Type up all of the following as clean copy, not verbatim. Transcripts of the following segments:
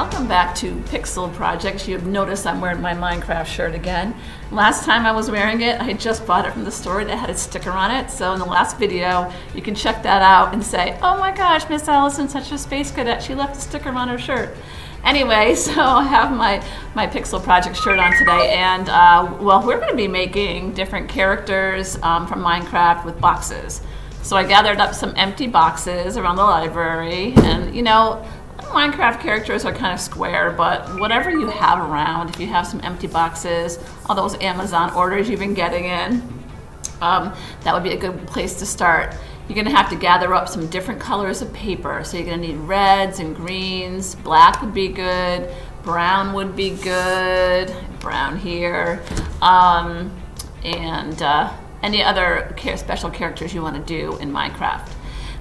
Welcome back to Pixel Projects. You've noticed I'm wearing my Minecraft shirt again. Last time I was wearing it, I had just bought it from the store that had a sticker on it. So in the last video, you can check that out and say, oh my gosh, Miss Allison, such a space cadet, she left a sticker on her shirt. Anyway, so I have my Pixel Project shirt on today, and well, we're going to be making different characters from Minecraft with boxes. So I gathered up some empty boxes around the library, and you know, Minecraft characters are kind of square, but whatever you have around, if you have some empty boxes, all those Amazon orders you've been getting in, that would be a good place to start. You're going to have to gather up some different colors of paper. So you're going to need reds and greens. Black would be good. Brown would be good. Brown here. And any other special characters you want to do in Minecraft.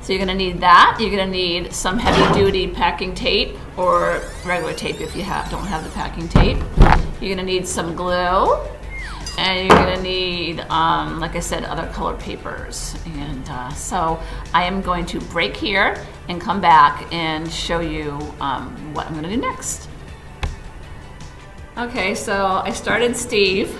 So you're going to need that. You're going to need some heavy-duty packing tape or regular tape if you don't have the packing tape. You're going to need some glue. And you're going to need, like I said, other colored papers. And so I am going to break here and come back and show you what I'm going to do next. Okay, so I started Steve.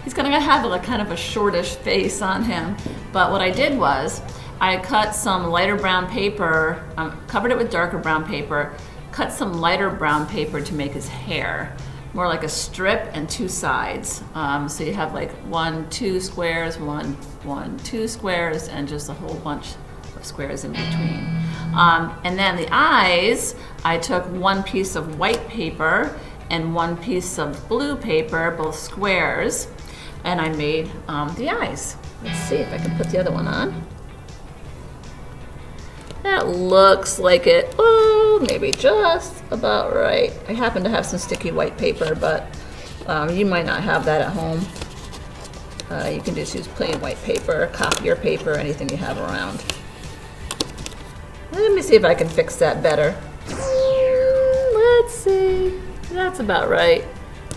He's going to have a kind of a shortish face on him. But what I did was I cut some lighter brown paper, covered it with darker brown paper, cut some lighter brown paper to make his hair. More like a strip and two sides. So you have like 1, 2 squares, 1, 2 squares, and just a whole bunch of squares in between. And then the eyes, I took 1 piece of white paper and 1 piece of blue paper, both squares, and I made the eyes. Let's see if I can put the other one on. That looks like it, oh, maybe just about right. I happen to have some sticky white paper, but you might not have that at home. You can just use plain white paper, copier paper, anything you have around. Let me see if I can fix that better. Let's see, that's about right.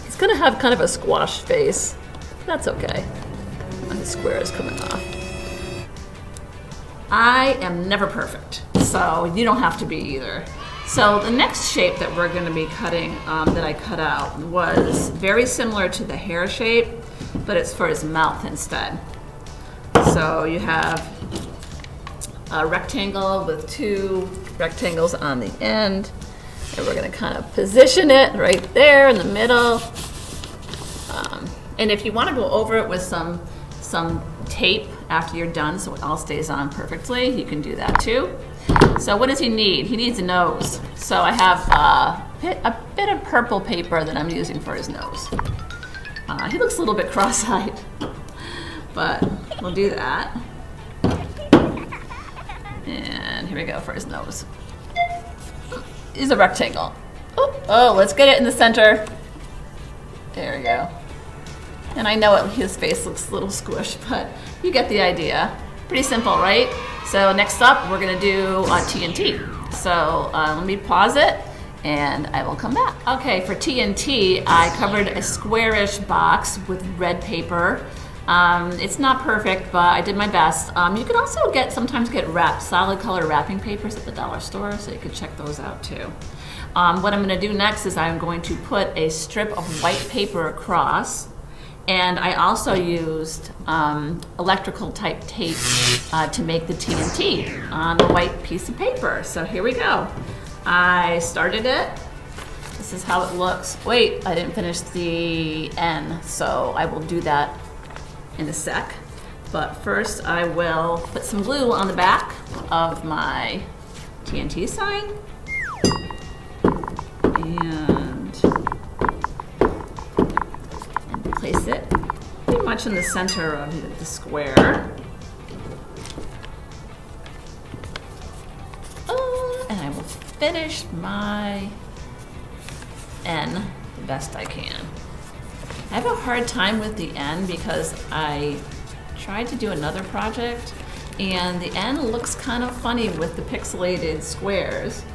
He's gonna have kind of a squash face. That's okay. The square is coming off. I am never perfect, so you don't have to be either. So the next shape that we're going to be cutting, that I cut out, was very similar to the hair shape, but it's for his mouth instead. So you have a rectangle with 2 rectangles on the end, and we're going to kind of position it right there in the middle. And if you want to go over it with some tape after you're done so it all stays on perfectly, you can do that too. So what does he need? He needs a nose. So I have a bit of purple paper that I'm using for his nose. He looks a little bit cross-eyed, but we'll do that. And here we go for his nose. He's a rectangle. Oh, let's get it in the center. There we go. And I know his face looks a little squished, but you get the idea. Pretty simple, right? So next up, we're gonna do TNT. So let me pause it, and I will come back. Okay, for TNT, I covered a squarish box with red paper. It's not perfect, but I did my best. You can also sometimes get solid color wrapping papers at the dollar store, so you can check those out too. What I'm gonna do next is I'm going to put a strip of white paper across. And I also used electrical type tape to make the TNT on the white piece of paper. So here we go. I started it. This is how it looks. Wait, I didn't finish the N, so I will do that in a sec. But first I will put some glue on the back of my TNT sign. And place it pretty much in the center of the square. And I will finish my N the best I can. I have a hard time with the N because I tried to do another project and the N looks kind of funny with the pixelated squares,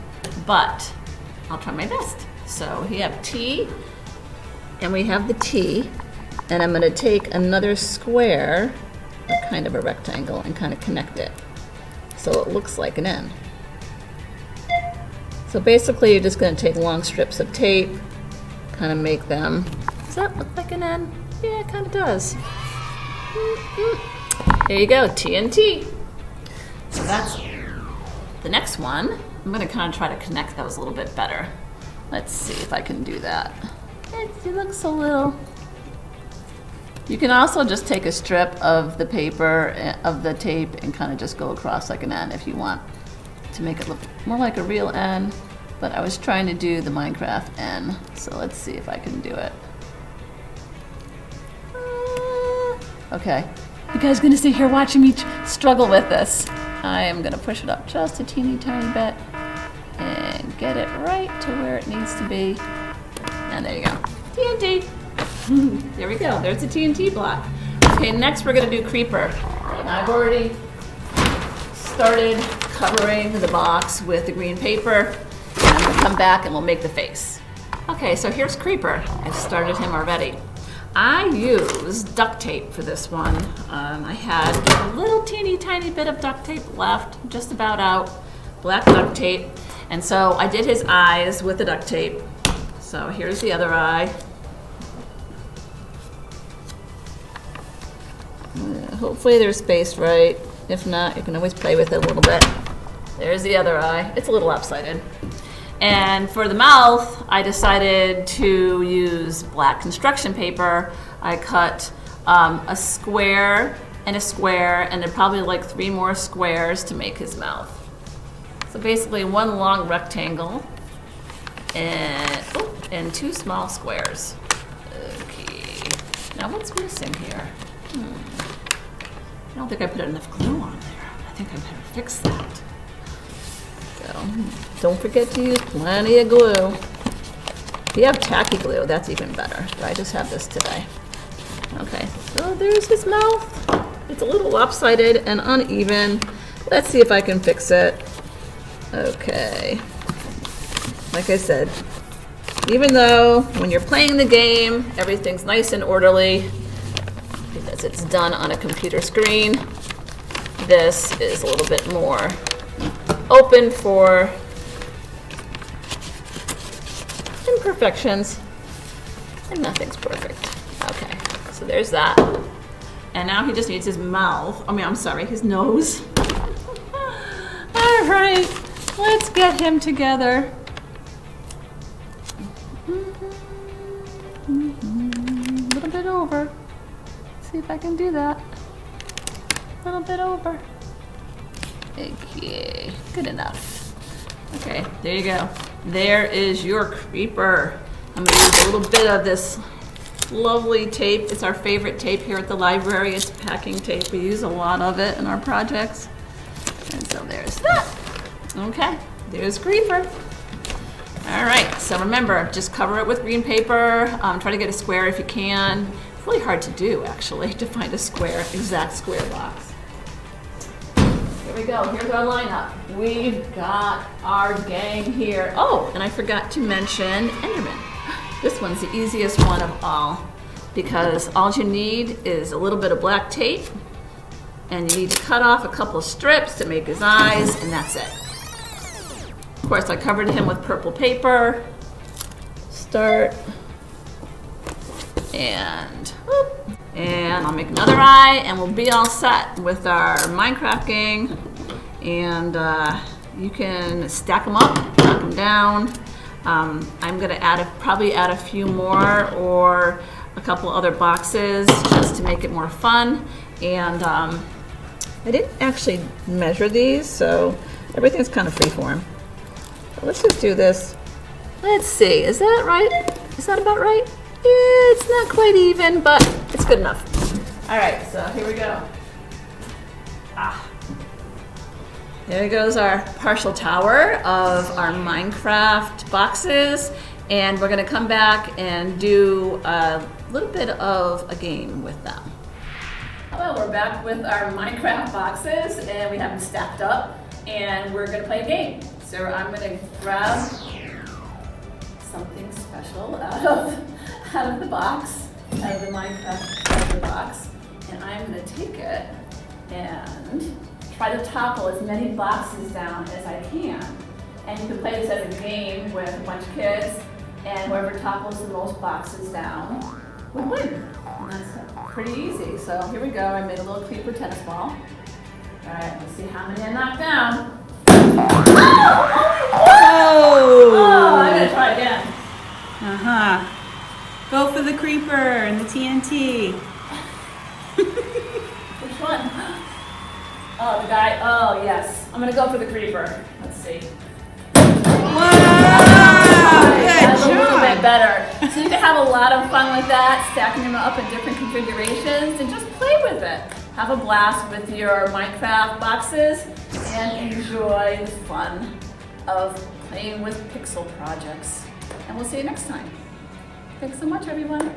but I'll try my best. So we have T and we have the T, and I'm going to take another square, kind of a rectangle, and kind of connect it so it looks like an N. So basically you're just going to take long strips of tape, kind of make them. Does that look like an N? Yeah, it kind of does. There you go, TNT. So that's the next one. I'm going to kind of try to connect those a little bit better. Let's see if I can do that. It looks a little. You can also just take a strip of the paper, of the tape, and kind of just go across like an N if you want to make it look more like a real N. But I was trying to do the Minecraft N, so let's see if I can do it. Okay. You guys gonna sit here watching me struggle with this? I am gonna push it up just a teeny tiny bit and get it right to where it needs to be. And there you go. TNT. There we go. There's the TNT block. Okay, next we're gonna do Creeper. And I've already started covering the box with the green paper. And I'm gonna come back and we'll make the face. Okay, so here's Creeper. I've started him already. I used duct tape for this one. I had a little teeny tiny bit of duct tape left, just about out, black duct tape. And so I did his eyes with the duct tape. So here's the other eye. Hopefully they're spaced right. If not, you can always play with it a little bit. There's the other eye. It's a little lopsided. And for the mouth, I decided to use black construction paper. I cut a square and a square, and then probably like 3 more squares to make his mouth. So basically one long rectangle and 2 small squares. Okay. Now what's missing here? I don't think I put enough glue on there. I think I better fix that. So, don't forget to use plenty of glue. If you have tacky glue, that's even better. But I just have this today. Okay, so there's his mouth. It's a little lopsided and uneven. Let's see if I can fix it. Okay. Like I said, even though when you're playing the game, everything's nice and orderly, because it's done on a computer screen, this is a little bit more open for imperfections, and nothing's perfect. Okay, so there's that. And now he just needs his mouth. I'm sorry, his nose. All right, let's get him together. A little bit over. See if I can do that. A little bit over. Okay, good enough. Okay, there you go. There is your Creeper. I'm gonna use a little bit of this lovely tape. It's our favorite tape here at the library. It's packing tape. We use a lot of it in our projects. And so there's that. Okay, there's Creeper. All right, so remember, just cover it with green paper. Try to get a square if you can. It's really hard to do, actually, to find a exact square box. Here we go, here's our lineup. We've got our gang here. Oh, and I forgot to mention Enderman. This one's the easiest one of all, because all you need is a little bit of black tape, and you need to cut off a couple of strips to make his eyes, and that's it. Of course, I covered him with purple paper. Start. And I'll make another eye, and we'll be all set with our Minecraft gang. And you can stack them up, knock them down. I'm gonna probably add a few more or a couple other boxes just to make it more fun. And I didn't actually measure these, so everything's kind of freeform. So let's just do this. Let's see, is that right? Is that about right? Yeah, it's not quite even, but it's good enough. All right, so here we go. There goes our partial tower of our Minecraft boxes, and we're gonna come back and do a little bit of a game with them. Well, we're back with our Minecraft boxes, and we have them stacked up, and we're gonna play a game. So I'm gonna grab something special out of the box, out of the Minecraft treasure box, and I'm gonna take it and try to topple as many boxes down as I can. And you can play this as a game with a bunch of kids, and whoever topples the most boxes down would win. And that's pretty easy. So here we go. I made a little creeper tennis ball. All right, let's see how many I knocked down. Oh, I'm gonna try again. Go for the creeper and the TNT. Which one? Oh, the guy. Oh, yes. I'm gonna go for the creeper. Let's see. Wow! That's a Good little bit job. better. So you can have a lot of fun with that, stacking them up in different configurations, and just play with it. Have a blast with your Minecraft boxes and enjoy the fun of playing with pixel projects. And we'll see you next time. Thanks so much, everyone.